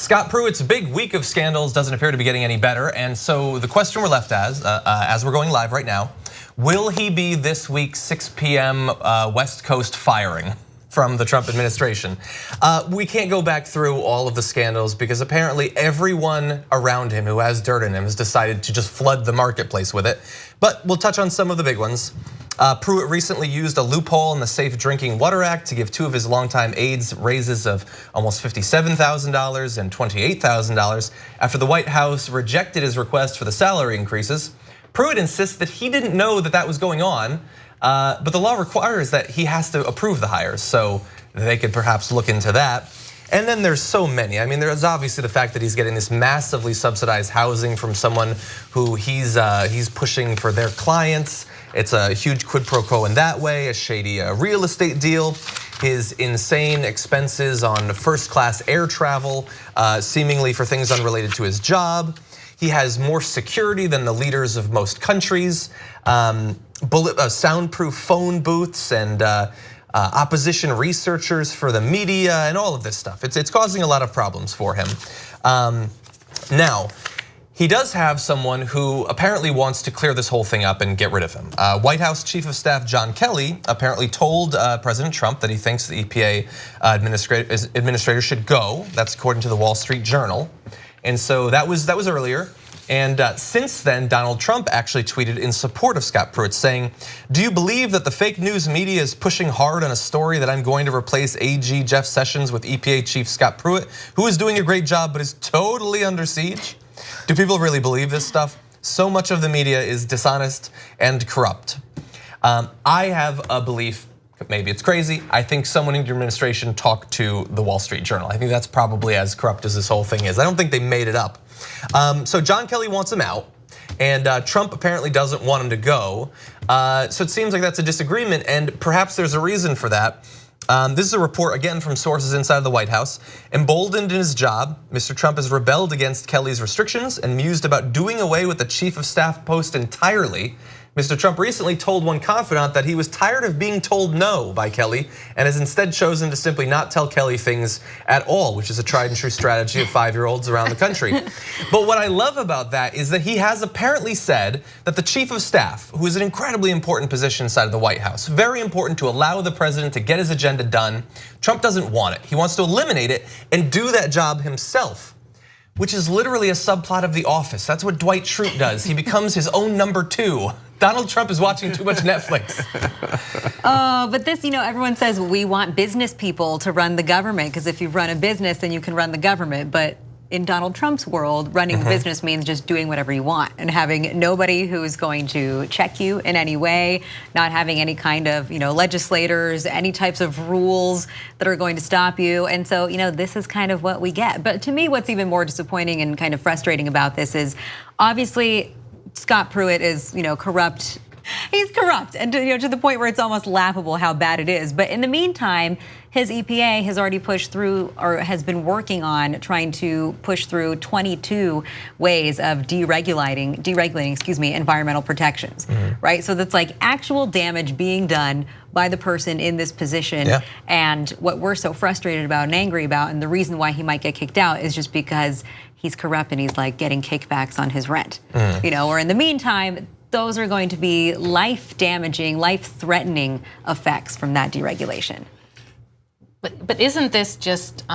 Scott Pruitt's big week of scandals doesn't appear to be getting any better, and so the question we're left as we're going live right now, will he be this week's 6 p.m. West Coast firing from the Trump administration? We can't go back through all of the scandals because apparently everyone around him who has dirt in him has decided to just flood the marketplace with it. But we'll touch on some of the big ones. Pruitt recently used a loophole in the Safe Drinking Water Act to give two of his longtime aides raises of almost $57,000 and $28,000 after the White House rejected his request for the salary increases. Pruitt insists that he didn't know that was going on, but the law requires that he has to approve the hires, so they could perhaps look into that. And then there's so many. I mean, there's obviously the fact that he's getting this massively subsidized housing from someone who he's pushing for their clients. It's a huge quid pro quo in that way, a shady real estate deal. His insane expenses on first-class air travel, seemingly for things unrelated to his job. He has more security than the leaders of most countries. Soundproof phone booths and opposition researchers for the media and all of this stuff. It's causing a lot of problems for him. Now, he does have someone who apparently wants to clear this whole thing up and get rid of him. White House Chief of Staff John Kelly apparently told President Trump that he thinks the EPA administrator should go. That's according to the Wall Street Journal. And so that was earlier. And since then, Donald Trump actually tweeted in support of Scott Pruitt saying, "Do you believe that the fake news media is pushing hard on a story that I'm going to replace AG Jeff Sessions with EPA Chief Scott Pruitt, who is doing a great job but is totally under siege?" Do people really believe this stuff? So much of the media is dishonest and corrupt. I have a belief, maybe it's crazy. I think someone in your administration talked to the Wall Street Journal. I think that's probably as corrupt as this whole thing is. I don't think they made it up. So John Kelly wants him out, and Trump apparently doesn't want him to go. So it seems like that's a disagreement, and perhaps there's a reason for that. This is a report, again, from sources inside the White House. Emboldened in his job, Mr. Trump has rebelled against Kelly's restrictions and mused about doing away with the chief of staff post entirely. Mr. Trump recently told one confidant that he was tired of being told no by Kelly and has instead chosen to simply not tell Kelly things at all, which is a tried and true strategy of 5-year-olds around the country. But what I love about that is that he has apparently said that the chief of staff, who is an incredibly important position inside of the White House, very important to allow the president to get his agenda done, Trump doesn't want it. He wants to eliminate it and do that job himself, which is literally a subplot of The Office. That's what Dwight Schrute does. He becomes his own number 2. Donald Trump is watching too much Netflix. But this, everyone says we want business people to run the government because if you run a business, then you can run the government. But in Donald Trump's world, running a business means just doing whatever you want and having nobody who's going to check you in any way, not having any kind of, legislators, any types of rules that are going to stop you. And so, this is kind of what we get. But to me, what's even more disappointing and kind of frustrating about this is obviously Scott Pruitt is, corrupt. He's corrupt, and to the point where it's almost laughable how bad it is. But in the meantime, his EPA has already pushed through, or has been working on trying to push through 22 ways of deregulating, environmental protections, right? So that's like actual damage being done by the person in this position. Yeah. And what we're so frustrated about and angry about, and the reason why he might get kicked out is just because he's corrupt and he's like getting kickbacks on his rent. Or in the meantime, those are going to be life-damaging, life-threatening effects from that deregulation. But isn't this just,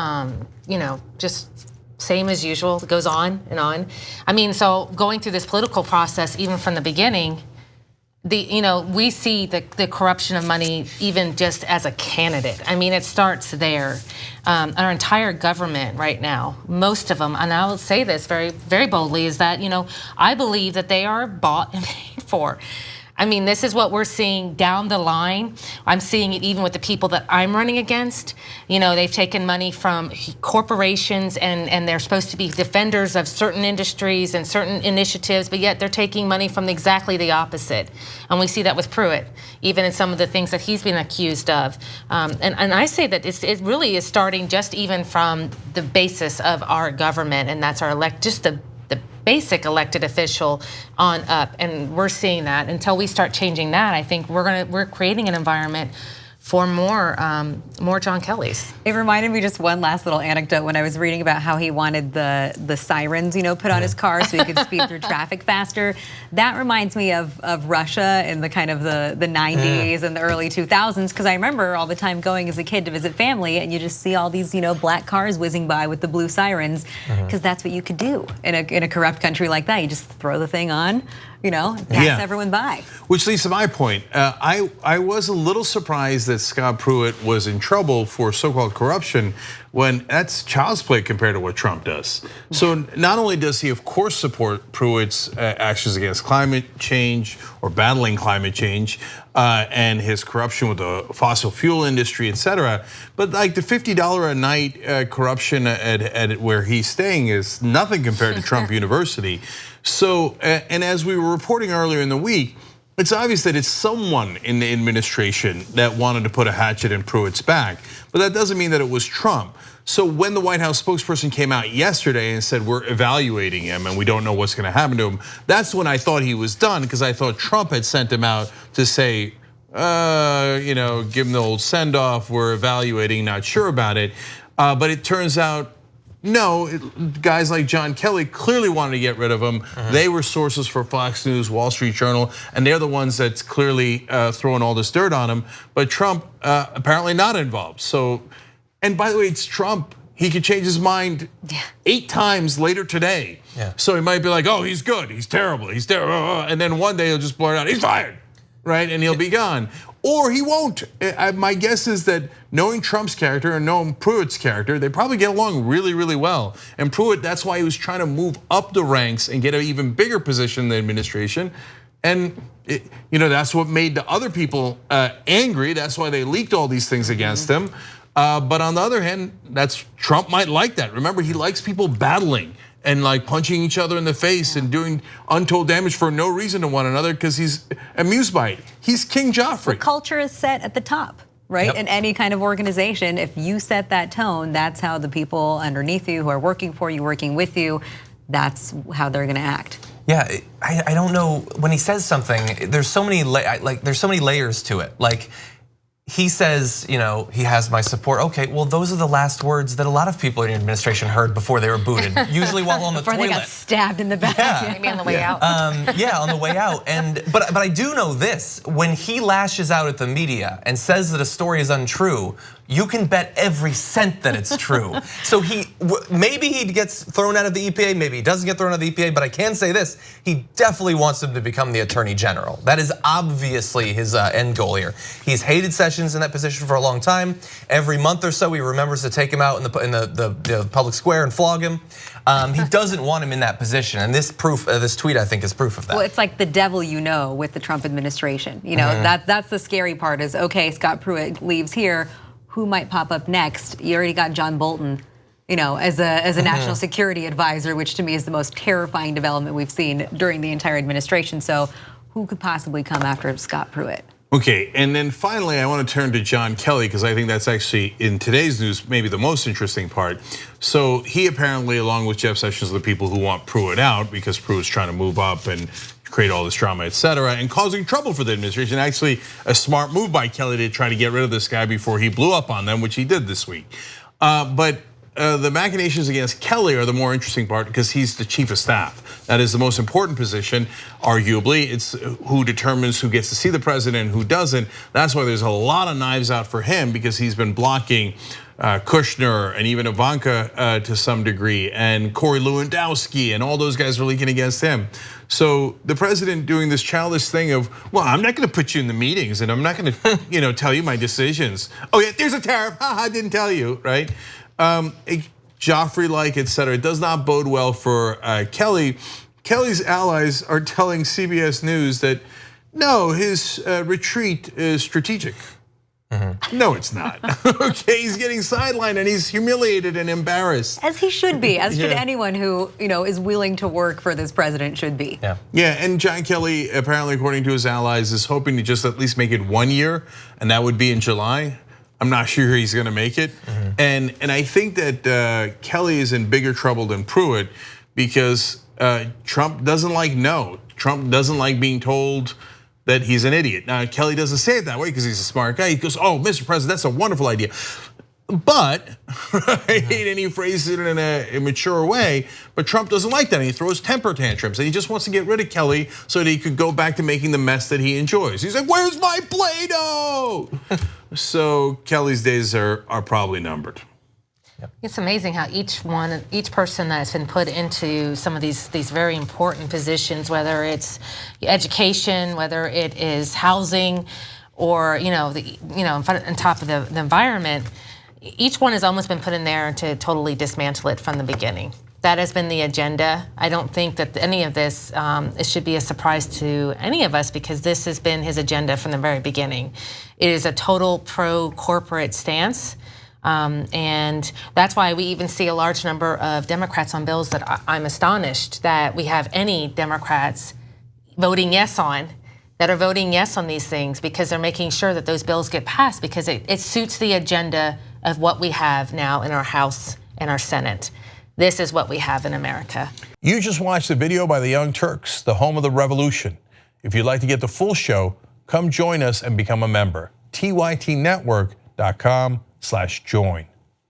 just same as usual? It goes on and on. I mean, so going through this political process, even from the beginning, we see the corruption of money even just as a candidate. I mean, it starts there. Our entire government right now, most of them, and I will say this very, very boldly, is that, I believe that they are bought and paid for. I mean, this is what we're seeing down the line. I'm seeing it even with the people that I'm running against. They've taken money from corporations and they're supposed to be defenders of certain industries and certain initiatives, but yet they're taking money from exactly the opposite. And we see that with Pruitt, even in some of the things that he's been accused of. And I say that it really is starting just even from the basis of our government, and that's our the basic elected official on up, and we're seeing that. Until we start changing that, I think we're creating an environment for more John Kellys. It reminded me just one last little anecdote when I was reading about how he wanted the sirens, put on his car so he could speed through traffic faster. That reminds me of Russia in the kind of the 90s and the early 2000s, because I remember all the time going as a kid to visit family, and you just see all these black cars whizzing by with the blue sirens, because that's what you could do in a corrupt country like that. You just throw the thing on, pass everyone by. Which leads to my point. I was a little surprised that Scott Pruitt was in trouble for so-called corruption when that's child's play compared to what Trump does. So not only does he of course support Pruitt's actions against climate change or battling climate change and his corruption with the fossil fuel industry, et cetera, but like the $50 a night corruption at where he's staying is nothing compared to Trump University. So, and as we were reporting earlier in the week, it's obvious that it's someone in the administration that wanted to put a hatchet in Pruitt's back, but that doesn't mean that it was Trump. So when the White House spokesperson came out yesterday and said we're evaluating him and we don't know what's going to happen to him, that's when I thought he was done, because I thought Trump had sent him out to say, give him the old send off, we're evaluating, not sure about it. But it turns out, no, guys like John Kelly clearly wanted to get rid of him. They were sources for Fox News, Wall Street Journal, and they're the ones that's clearly throwing all this dirt on him. But Trump apparently not involved. So, and by the way, it's Trump. He could change his mind 8 times later today. So he might be like, oh, he's good, he's terrible, he's terrible. And then one day he'll just blurt out, he's fired, right? And he'll be gone. Or he won't. My guess is that knowing Trump's character and knowing Pruitt's character, they probably get along really, really well. And Pruitt, that's why he was trying to move up the ranks and get an even bigger position in the administration. And that's what made the other people angry. That's why they leaked all these things against him. But on the other hand, Trump might like that. Remember, he likes people battling and like punching each other in the face and doing untold damage for no reason to one another because he's amused by it. He's King Joffrey. The culture is set at the top, right? In any kind of organization, if you set that tone, that's how the people underneath you who are working for you, working with you, that's how they're gonna act. Yeah, I don't know, when he says something, there's so many layers to it. Like, he says, he has my support. Okay, well, those are the last words that a lot of people in the administration heard before they were booted, usually while on the toilet. Before they got stabbed in the back. Maybe on the way out. Yeah, on the way out. But I do know this: when he lashes out at the media and says that a story is untrue, you can bet every cent that it's true. So maybe he gets thrown out of the EPA, maybe he doesn't get thrown out of the EPA, but I can say this, he definitely wants him to become the Attorney General. That is obviously his end goal here. He's hated Sessions in that position for a long time. Every month or so, he remembers to take him out in the public square and flog him. He doesn't want him in that position, and this tweet I think is proof of that. Well, it's like the devil with the Trump administration. That's the scary part is, okay, Scott Pruitt leaves here, who might pop up next? You already got John Bolton, as a national security advisor, which to me is the most terrifying development we've seen during the entire administration. So who could possibly come after Scott Pruitt? Okay, and then finally, I want to turn to John Kelly because I think that's actually in today's news maybe the most interesting part. So he apparently, along with Jeff Sessions, are the people who want Pruitt out because Pruitt's trying to move up and create all this drama, et cetera, and causing trouble for the administration. Actually, a smart move by Kelly to try to get rid of this guy before he blew up on them, which he did this week. But the machinations against Kelly are the more interesting part because he's the chief of staff. That is the most important position, arguably. It's who determines who gets to see the president and who doesn't. That's why there's a lot of knives out for him because he's been blocking Kushner and even Ivanka to some degree, and Corey Lewandowski and all those guys are leaking against him. So the president doing this childish thing of, well, I'm not going to put you in the meetings and I'm not going to, tell you my decisions. Oh yeah, there's a tariff. I didn't tell you, right? Joffrey-like, et cetera. It does not bode well for Kelly. Kelly's allies are telling CBS News that no, his retreat is strategic. No, it's not. Okay, he's getting sidelined and he's humiliated and embarrassed. As he should be, as should anyone who is willing to work for this president should be. Yeah, and John Kelly, apparently according to his allies, is hoping to just at least make it 1 year, and that would be in July. I'm not sure he's gonna make it. And I think that Kelly is in bigger trouble than Pruitt because Trump doesn't like no. Trump doesn't like being told that he's an idiot. Now, Kelly doesn't say it that way because he's a smart guy. He goes, oh, Mr. President, that's a wonderful idea. But, right, and he phrases it in a immature way, but Trump doesn't like that. And he throws temper tantrums and he just wants to get rid of Kelly so that he could go back to making the mess that he enjoys. He's like, where's my Play-Doh? So Kelly's days are probably numbered. It's amazing how each person that's been put into some of these very important positions, whether it's education, whether it is housing, or on top of the environment, each one has almost been put in there to totally dismantle it from the beginning. That has been the agenda. I don't think that any of this it should be a surprise to any of us because this has been his agenda from the very beginning. It is a total pro-corporate stance. And that's why we even see a large number of Democrats on bills that I'm astonished that we have any Democrats voting yes on, that are voting yes on these things because they're making sure that those bills get passed because it suits the agenda of what we have now in our House and our Senate. This is what we have in America. You just watched the video by the Young Turks, the home of the revolution. If you'd like to get the full show, come join us and become a member. TYTnetwork.com/join.